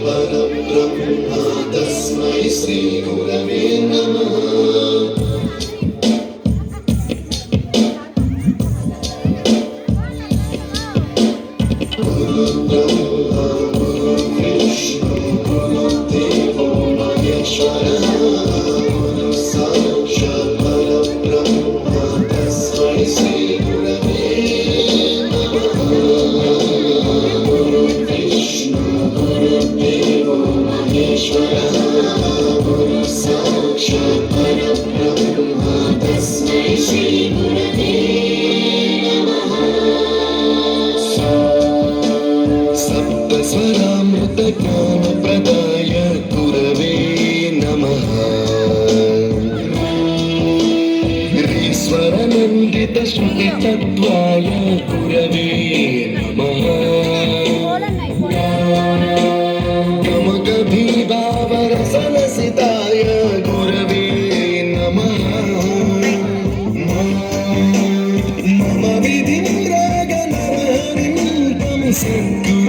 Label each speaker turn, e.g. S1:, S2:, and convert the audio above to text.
S1: परब्रह्मा तस्मै श्रीगुरवे नमः। गुरुब्रह्मा गुरुर्विष्णु गुरुर्देवो महेश्वरः गुरुसाक्षात् परब्रह्मा तस्मै श्रीगुरवे नमः। गुरुर्विष्णु गुरुर्देवो महेश्वरः गुरुसाक्षात् परब्रह्मा तस्मै श्रीगुरवे सप्तस्वरामृतज्ञानप्रदाय गुरवे नमः। ईश्वरनन्दितश्रुतितत्त्वाय गुरवे नमः। गमगभीभावरसलसिताय गुरवे नमः। मम विधिं रागनरहरिं तं सद्गुरवे